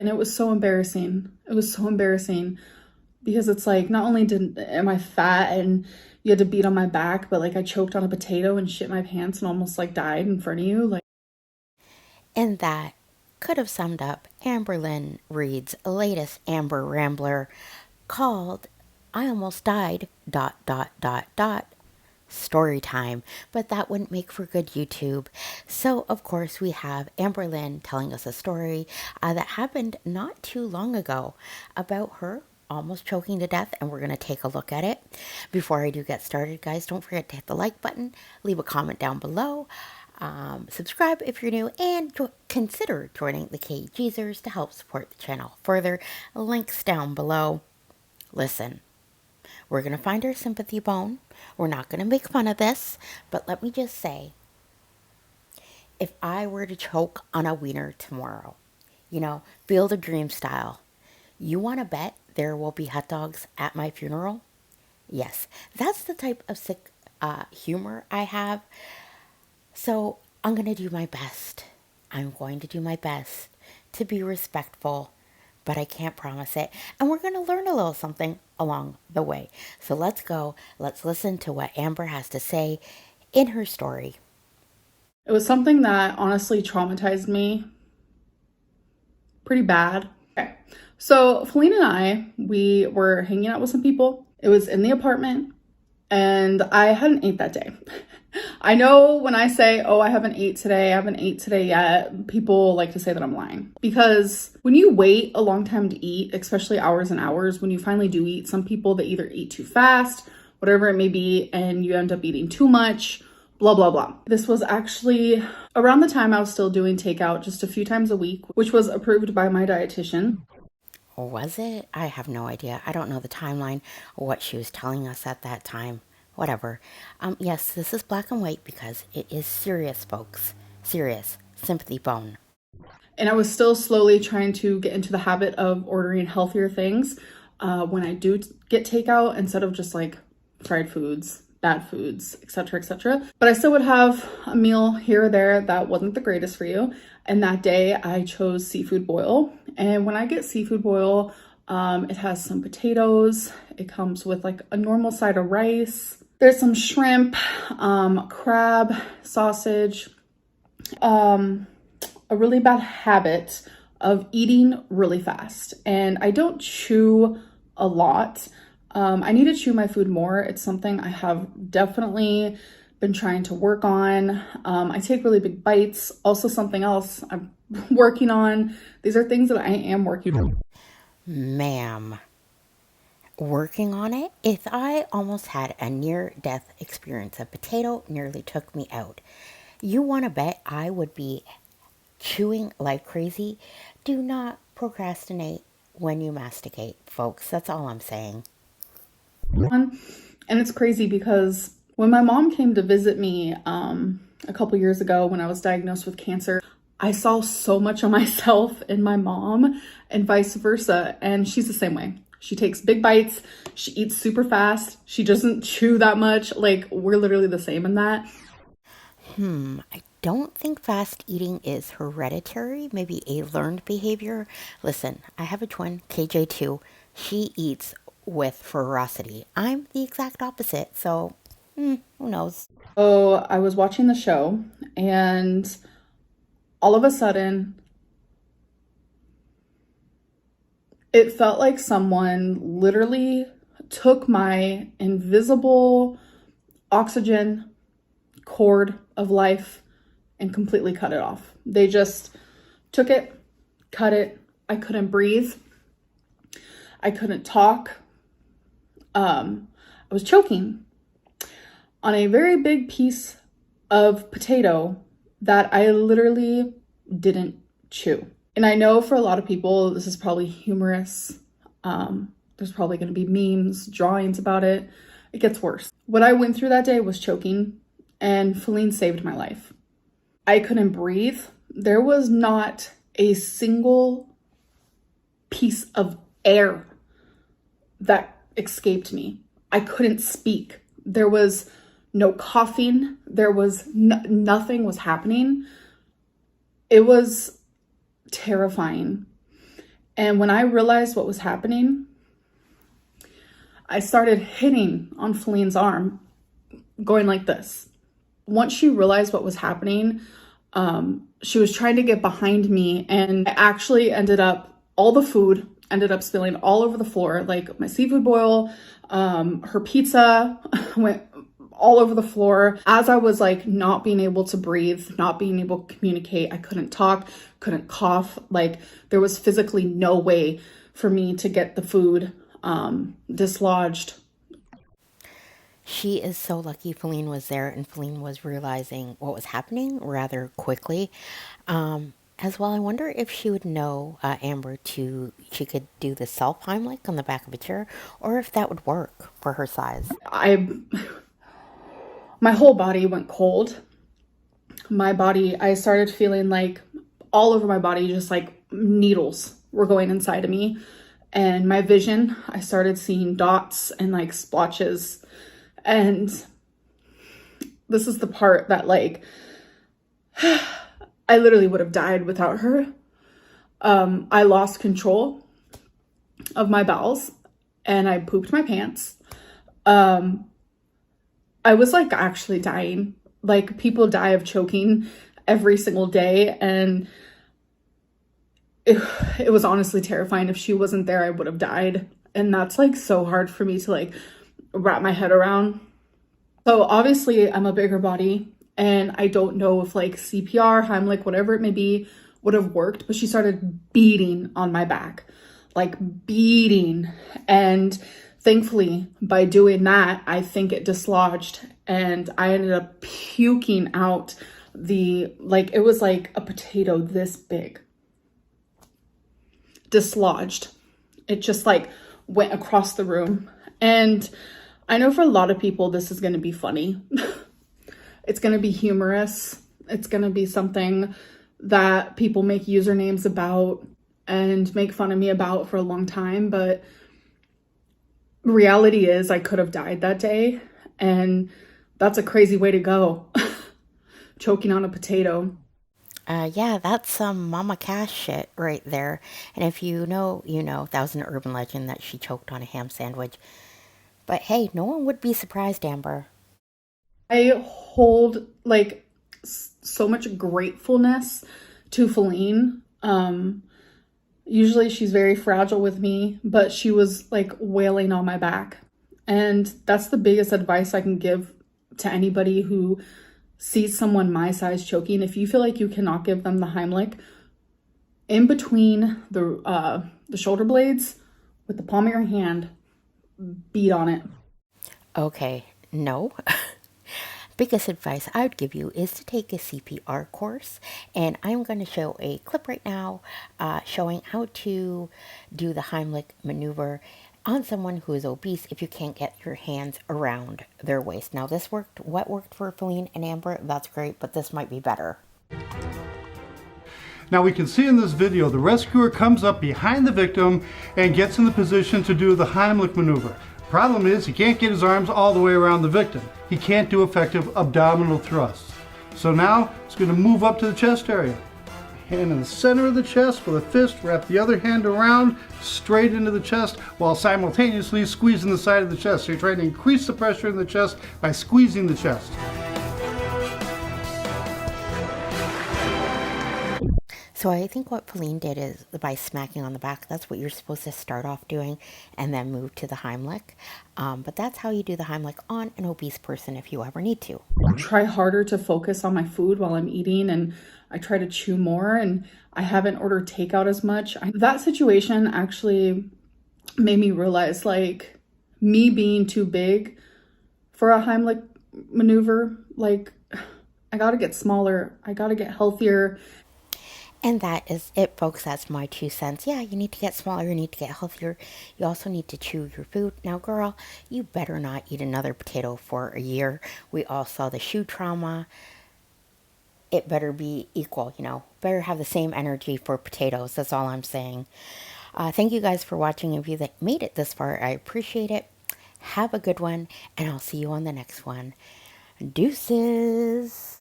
And it was so embarrassing. It was so embarrassing because it's like, not only am I fat and you had to beat on my back, but like I choked on a potato and shit my pants and almost like died in front of you. Like, And that could have summed up Amberlynn Reid's latest Amber Rambler called I Almost Died, story time, but that wouldn't make for good YouTube. So, of course, we have Amberlynn telling us a story that happened not too long ago about her almost choking to death, and we're going to take a look at it. Before I do get started, guys, don't forget to hit the like button, leave a comment down below, subscribe if you're new, and consider joining the KJeezers to help support the channel further. Links down below. Listen, we're going to find our sympathy bone. We're not going to make fun of this, but let me just say, if I were to choke on a wiener tomorrow, Field of Dream style, you want to bet there will be hot dogs at my funeral? Yes, that's the type of sick humor I have. So I'm going to do my best. I'm going to do my best to be respectful, but I can't promise it. And we're going to learn a little something along the way. So let's go. Let's listen to what Amber has to say in her story. it was something that honestly traumatized me pretty bad. Okay. So Feline and I, we were hanging out with some people. It was in the apartment and I hadn't ate that day. I know when I say, oh, I haven't ate today yet, people like to say that I'm lying. Because when you wait a long time to eat, especially hours and hours, when you finally do eat, some people, they either eat too fast, whatever it may be, and you end up eating too much, blah, blah, blah. This was actually around the time I was still doing takeout just a few times a week, which was approved by my dietitian. Was it? I have no idea. I don't know the timeline or what she was telling us at that time. Whatever. Yes, this is black and white because it is serious, folks. Serious. Sympathy bone. And I was still slowly trying to get into the habit of ordering healthier things when I do get takeout instead of just like fried foods, bad foods, etc., etc. But I still would have a meal here or there that wasn't the greatest for you. And that day I chose seafood boil. And when I get seafood boil, it has some potatoes. It comes with like a normal side of rice. There's some shrimp, crab, sausage, a really bad habit of eating really fast. And I don't chew a lot. I need to chew my food more. It's something I have definitely been trying to work on. I take really big bites. Also something else I'm working on. These are things that I am working on. Ma'am, working on it? If I almost had a near-death experience, a potato nearly took me out. You want to bet I would be chewing like crazy? Do not procrastinate when you masticate, folks. That's all I'm saying. And it's crazy because when my mom came to visit me a couple years ago when I was diagnosed with cancer, I saw so much of myself in my mom and vice versa. And she's the same way. She takes big bites. She eats super fast. She doesn't chew that much. Like, we're literally the same in that. I don't think fast eating is hereditary, maybe a learned behavior. Listen, I have a twin, KJ too. She eats with ferocity. I'm the exact opposite, so who knows? So I was watching the show and all of a sudden it felt like someone literally took my invisible oxygen cord of life and completely cut it off. They just took it, cut it. I couldn't breathe. I couldn't talk. I was choking on a very big piece of potato that I literally didn't chew. And I know for a lot of people, this is probably humorous. There's probably going to be memes, drawings about it. It gets worse. What I went through that day was choking, and Feline saved my life. I couldn't breathe. There was not a single piece of air that escaped me. I couldn't speak. There was no coughing. There was nothing was happening. It was terrifying. And when I realized what was happening, I started hitting on Feline's arm, going like this. Once she realized what was happening, she was trying to get behind me, and I actually all the food ended up spilling all over the floor, like my seafood boil, her pizza went all over the floor. As I was like not being able to breathe, not being able to communicate, I couldn't talk, couldn't cough. Like there was physically no way for me to get the food dislodged. She is so lucky Feline was there and Feline was realizing what was happening rather quickly. As well, I wonder if she would know Amber she could do the self Heimlich on the back of a chair, or if that would work for her size. My whole body went cold. I started feeling like all over my body, just like needles were going inside of me. And my vision, I started seeing dots and like splotches. And this is the part that like, I literally would have died without her. I lost control of my bowels and I pooped my pants. I was like actually dying. Like people die of choking every single day. And it was honestly terrifying. If she wasn't there, I would have died. And that's like so hard for me to like wrap my head around. So obviously I'm a bigger body and I don't know if like CPR, Heimlich, whatever it may be, would have worked, but she started beating on my back, like beating. And thankfully by doing that, I think it dislodged and I ended up puking out it was like a potato this big, dislodged. It just like went across the room. And I know for a lot of people, this is going to be funny. It's going to be humorous. It's going to be something that people make usernames about and make fun of me about for a long time. But reality is I could have died that day. And that's a crazy way to go. Choking on a potato. Yeah, that's some Mama Cash shit right there. And if you know, you know, that was an urban legend that she choked on a ham sandwich. But hey, no one would be surprised, Amber. I hold like so much gratefulness to Feline. Usually she's very fragile with me, but she was like wailing on my back. And that's the biggest advice I can give to anybody who sees someone my size choking. If you feel like you cannot give them the Heimlich, in between the shoulder blades with the palm of your hand, beat on it. Okay, no. Biggest advice I would give you is to take a CPR course, and I'm going to show a clip right now showing how to do the Heimlich maneuver on someone who is obese if you can't get your hands around their waist. Now this worked, what worked for Feline and Amber, that's great, but this might be better. Now we can see in this video the rescuer comes up behind the victim and gets in the position to do the Heimlich maneuver. Problem is he can't get his arms all the way around the victim. He can't do effective abdominal thrusts. So now he's going to move up to the chest area. Hand in the center of the chest with a fist, wrap the other hand around straight into the chest while simultaneously squeezing the side of the chest. So you're trying to increase the pressure in the chest by squeezing the chest. So I think what Feline did is by smacking on the back, that's what you're supposed to start off doing and then move to the Heimlich. But that's how you do the Heimlich on an obese person if you ever need to. I try harder to focus on my food while I'm eating and I try to chew more and I haven't ordered takeout as much. That situation actually made me realize like me being too big for a Heimlich maneuver, like I gotta get smaller, I gotta get healthier. And that is it, folks. That's my 2 cents. Yeah, you need to get smaller. You need to get healthier. You also need to chew your food. Now, girl, you better not eat another potato for a year. We all saw the shoe trauma. It better be equal, you know. Better have the same energy for potatoes. That's all I'm saying. Thank you guys for watching. If you that made it this far, I appreciate it. Have a good one, and I'll see you on the next one. Deuces.